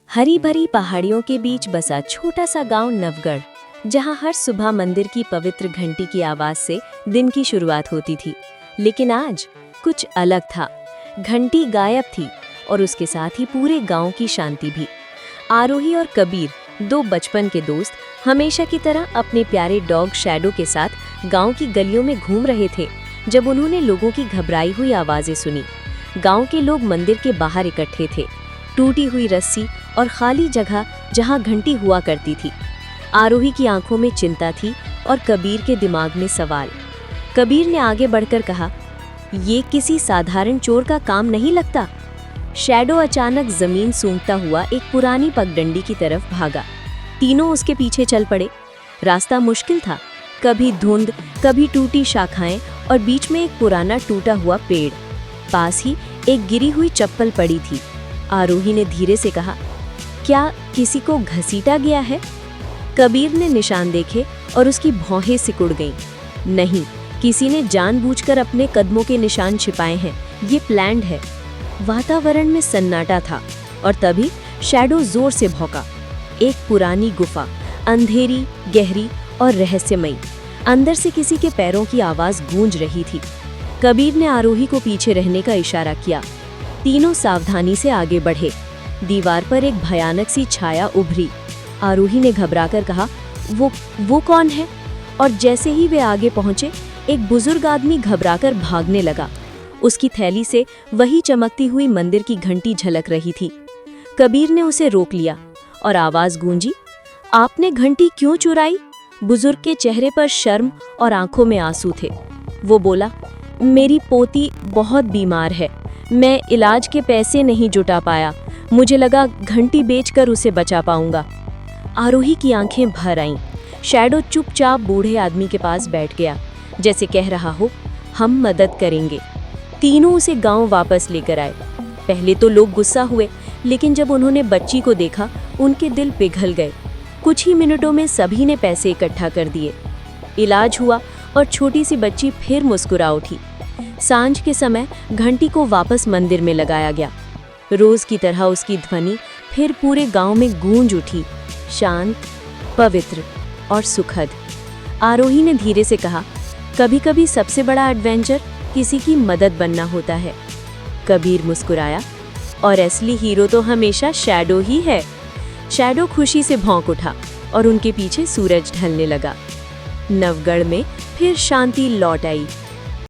हरी भरी पहाड़ियों के बीच बसा छोटा सा गांव नवगढ़, जहां हर सुबह मंदिर की पवित्र घंटी की आवाज से दिन की शुरुआत होती थी। लेकिन आज कुछ अलग था। घंटी गायब थी और उसके साथ ही पूरे गांव की शांति भी। आरोही और कबीर, दो बचपन के दोस्त, हमेशा की तरह अपने प्यारे डॉग शैडो के साथ गांव की गलियों में घूम रहे थे जब उन्होंने लोगों की घबराई हुई आवाजें सुनी। गांव के लोग मंदिर के बाहर इकट्ठे थे, टूटी हुई रस्सी और खाली जगह जहां घंटी हुआ करती थी। आरोही की आंखों में चिंता थी और कबीर के दिमाग में सवाल। कबीर ने आगे बढ़कर कहा, ये किसी साधारण चोर का काम नहीं लगता। शैडो अचानक जमीन सूंघता हुआ एक पुरानी पगडंडी की तरफ भागा। तीनों उसके पीछे चल पड़े। रास्ता मुश्किल था, कभी धुंध, कभी टूटी शाखाएं और बीच में एक पुराना टूटा हुआ पेड़। पास ही एक गिरी हुई चप्पल पड़ी थी। आरोही ने धीरे से कहा, क्या किसी को घसीटा गया है? कबीर ने निशान देखे और उसकी भौहें सिकुड़ गईं। नहीं, किसी ने जानबूझकर अपने कदमों के निशान छिपाए हैं। ये प्लान्ड है। वातावरण में सन्नाटा था और तभी शैडो जोर से भौंका। एक पुरानी गुफा, अंधेरी, गहरी और रहस्यमयी। अंदर से किसी के पैरों की आवाज गूंज रही थी। कबीर ने आरोही को पीछे रहने का इशारा किया। तीनों सावधानी से आगे बढ़े। दीवार पर एक भयानक सी छाया उभरी। आरोही ने घबराकर कहा, वो कौन है? और जैसे ही वे आगे पहुंचे, एक बुजुर्ग आदमी घबराकर भागने लगा। उसकी थैली से वही चमकती हुई मंदिर की घंटी झलक रही थी। कबीर ने उसे रोक लिया और आवाज गूंजी, आपने घंटी क्यों चुराई? बुजुर्ग के चेहरे पर शर्म और आंखों में आंसू थे। वो बोला, मेरी पोती बहुत बीमार है, मैं इलाज के पैसे नहीं जुटा पाया। मुझे लगा घंटी बेचकर उसे बचा पाऊंगा। आरोही की आंखें भर आईं। शैडो चुपचाप बूढ़े आदमी के पास बैठ गया, जैसे कह रहा हो, हम मदद करेंगे। तीनों उसे गांव वापस लेकर आए। पहले तो लोग गुस्सा हुए, लेकिन जब उन्होंने बच्ची को देखा, उनके दिल पिघल गए। कुछ ही मिनटों में सभी ने पैसे इकट्ठा कर दिए। इलाज हुआ और छोटी सी बच्ची फिर मुस्कुरा उठी। सांझ के समय घंटी को वापस मंदिर में लगाया गया। रोज की तरह उसकी ध्वनि फिर पूरे गांव में गूंज उठी, शांत, पवित्र और सुखद। आरोही ने धीरे से कहा, कभी कभी सबसे बड़ा एडवेंचर किसी की मदद बनना होता है। कबीर मुस्कुराया, और असली हीरो तो हमेशा शैडो ही है। शैडो खुशी से भौंक उठा और उनके पीछे सूरज ढलने लगा। नवगढ़ में फिर शांति लौट आई।